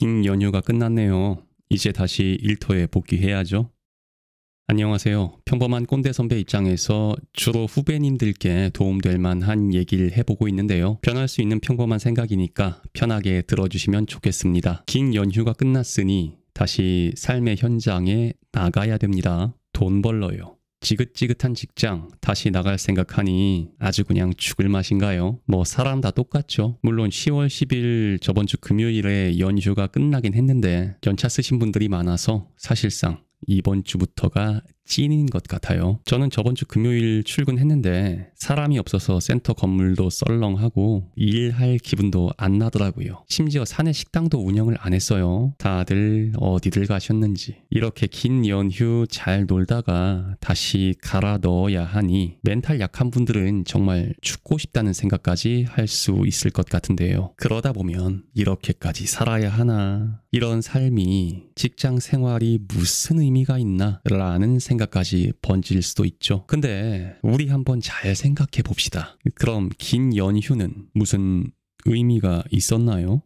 긴 연휴가 끝났네요. 이제 다시 일터에 복귀해야죠. 안녕하세요. 평범한 꼰대 선배 입장에서 주로 후배님들께 도움될 만한 얘기를 해보고 있는데요. 변할 수 있는 평범한 생각이니까 편하게 들어주시면 좋겠습니다. 긴 연휴가 끝났으니 다시 삶의 현장에 나가야 됩니다. 돈 벌러요. 지긋지긋한 직장 다시 나갈 생각하니 아주 그냥 죽을 맛인가요? 뭐 사람 다 똑같죠. 물론 10월 10일 저번 주 금요일에 연휴가 끝나긴 했는데 연차 쓰신 분들이 많아서 사실상 이번 주부터가 찐인 것 같아요. 저는 저번 주 금요일 출근했는데 사람이 없어서 센터 건물도 썰렁하고 일할 기분도 안 나더라고요. 심지어 사내 식당도 운영을 안 했어요. 다들 어디들 가셨는지. 이렇게 긴 연휴 잘 놀다가 다시 갈아 넣어야 하니 멘탈 약한 분들은 정말 죽고 싶다는 생각까지 할 수 있을 것 같은데요. 그러다 보면 이렇게까지 살아야 하나? 이런 삶이 직장 생활이 무슨 의미가 있나? 라는 생각까지 번질 수도 있죠. 근데 우리 한번 잘 생각해 봅시다. 그럼 긴 연휴는 무슨 의미가 있었나요?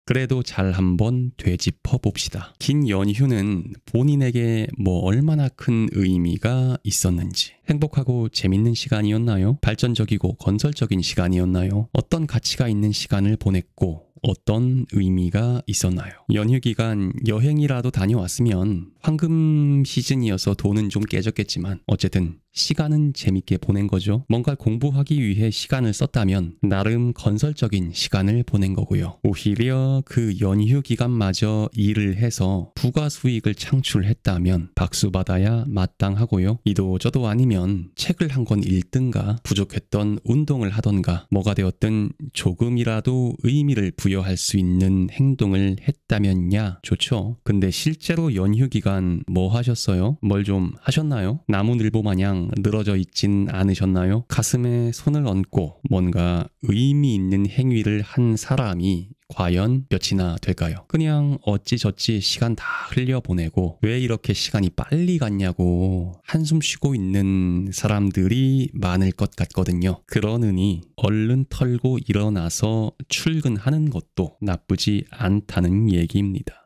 그래도 잘 한번 되짚어 봅시다. 긴 연휴는 본인에게 얼마나 큰 의미가 있었는지. 행복하고 재밌는 시간이었나요? 발전적이고 건설적인 시간이었나요? 어떤 가치가 있는 시간을 보냈고 어떤 의미가 있었나요? 연휴 기간 여행이라도 다녀왔으면 황금 시즌이어서 돈은 좀 깨졌겠지만 어쨌든 시간은 재밌게 보낸 거죠. 뭔가 공부하기 위해 시간을 썼다면 나름 건설적인 시간을 보낸 거고요. 오히려 그 연휴 기간마저 일을 해서 부가 수익을 창출했다면 박수 받아야 마땅하고요. 이도 저도 아니면 책을 한 권 읽든가 부족했던 운동을 하던가 뭐가 되었든 조금이라도 의미를 부여할 수 있는 행동을 했다면야 좋죠. 근데 실제로 연휴 기간 뭐 하셨어요? 뭘 좀 하셨나요? 나무늘보 마냥 늘어져 있진 않으셨나요? 가슴에 손을 얹고 뭔가 의미 있는 행위를 한 사람이 과연 몇이나 될까요? 그냥 어찌저찌 시간 다 흘려보내고 왜 이렇게 시간이 빨리 갔냐고 한숨 쉬고 있는 사람들이 많을 것 같거든요. 그러느니 얼른 털고 일어나서 출근하는 것도 나쁘지 않다는 얘기입니다.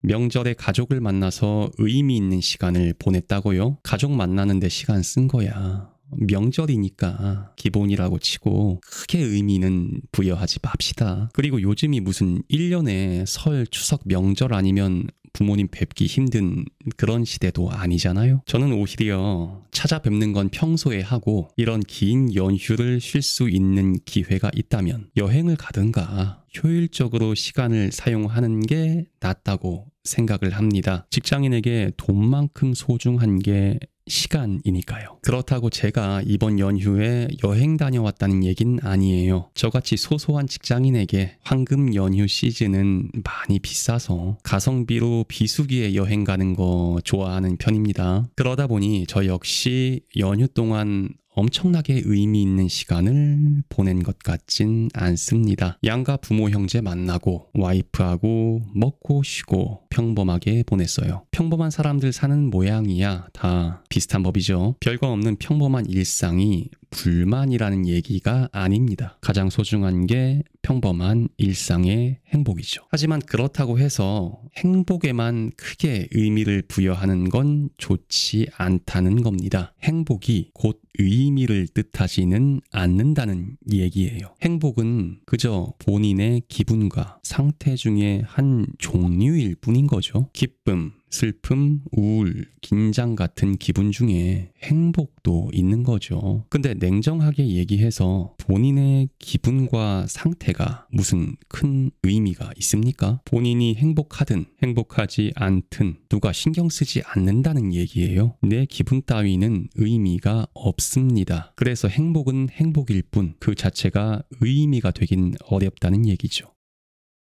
명절에 가족을 만나서 의미 있는 시간을 보냈다고요? 가족 만나는데 시간 쓴 거야. 명절이니까 기본이라고 치고 크게 의미는 부여하지 맙시다. 그리고 요즘이 무슨 1년에 설, 추석, 명절 아니면 부모님 뵙기 힘든 그런 시대도 아니잖아요. 저는 오히려 찾아뵙는 건 평소에 하고 이런 긴 연휴를 쉴 수 있는 기회가 있다면 여행을 가든가 효율적으로 시간을 사용하는 게 낫다고 생각을 합니다. 직장인에게 돈만큼 소중한 게 시간이니까요. 그렇다고 제가 이번 연휴에 여행 다녀왔다는 얘긴 아니에요. 저같이 소소한 직장인에게 황금 연휴 시즌은 많이 비싸서 가성비로 비수기에 여행 가는 거 좋아하는 편입니다. 그러다 보니 저 역시 연휴 동안 엄청나게 의미 있는 시간을 보낸 것 같진 않습니다. 양가 부모 형제 만나고 와이프하고 먹고 쉬고 평범하게 보냈어요. 평범한 사람들 사는 모양이야 다 비슷한 법이죠. 별거 없는 평범한 일상이 불만이라는 얘기가 아닙니다. 가장 소중한 게 평범한 일상의 행복이죠. 하지만 그렇다고 해서 행복에만 크게 의미를 부여하는 건 좋지 않다는 겁니다. 행복이 곧 의미를 뜻하지는 않는다는 얘기예요. 행복은 그저 본인의 기분과 상태 중에 한 종류일 뿐인 거죠. 기쁨, 슬픔, 우울, 긴장 같은 기분 중에 행복도 있는 거죠. 근데 냉정하게 얘기해서 본인의 기분과 상태가 무슨 큰 의미가 있습니까? 본인이 행복하든 행복하지 않든 누가 신경 쓰지 않는다는 얘기예요. 내 기분 따위는 의미가 없습니다. 그래서 행복은 행복일 뿐 그 자체가 의미가 되긴 어렵다는 얘기죠.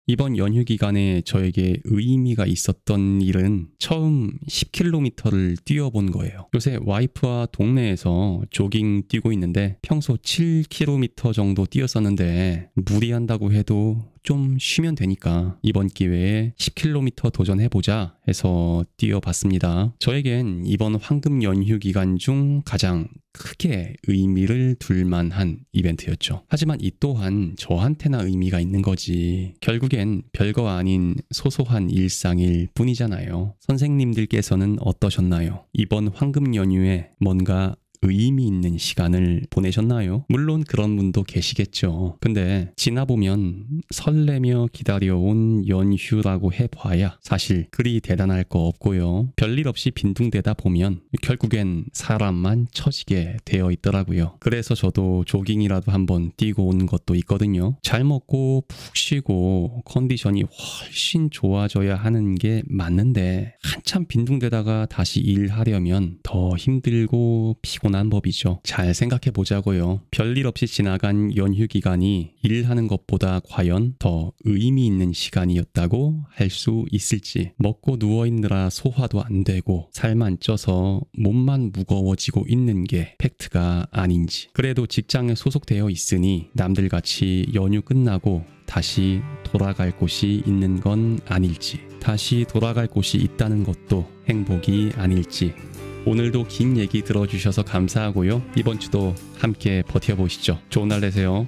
이번 연휴 기간에 저에게 의미가 있었던 일은 처음 10km를 뛰어본 거예요. 요새 와이프와 동네에서 조깅 뛰고 있는데 평소 7km 정도 뛰었었는데 무리한다고 해도 좀 쉬면 되니까 이번 기회에 10km 도전해보자 해서 뛰어봤습니다. 저에겐 이번 황금 연휴 기간 중 가장 크게 의미를 둘 만한 이벤트였죠. 하지만 이 또한 저한테나 의미가 있는 거지. 결국엔 별거 아닌 소소한 일상일 뿐이잖아요. 선생님들께서는 어떠셨나요? 이번 황금 연휴에 뭔가 의미 있는 시간을 보내셨나요? 물론 그런 분도 계시겠죠. 근데 지나보면 설레며 기다려온 연휴라고 해봐야 사실 그리 대단할 거 없고요. 별일 없이 빈둥대다 보면 결국엔 사람만 처지게 되어 있더라고요. 그래서 저도 조깅이라도 한번 뛰고 온 것도 있거든요. 잘 먹고 푹 쉬고 컨디션이 훨씬 좋아져야 하는 게 맞는데 한참 빈둥대다가 다시 일하려면 더 힘들고 피곤한 법이죠. 잘 생각해 보자고요. 별일 없이 지나간 연휴 기간이 일하는 것보다 과연 더 의미 있는 시간이었다고 할 수 있을지. 먹고 누워있느라 소화도 안 되고 살만 쪄서 몸만 무거워지고 있는 게 팩트가 아닌지. 그래도 직장에 소속되어 있으니 남들같이 연휴 끝나고 다시 돌아갈 곳이 있는 건 아닐지. 다시 돌아갈 곳이 있다는 것도 행복이 아닐지. 오늘도 긴 얘기 들어주셔서 감사하고요. 이번 주도 함께 버텨보시죠. 좋은 날 되세요.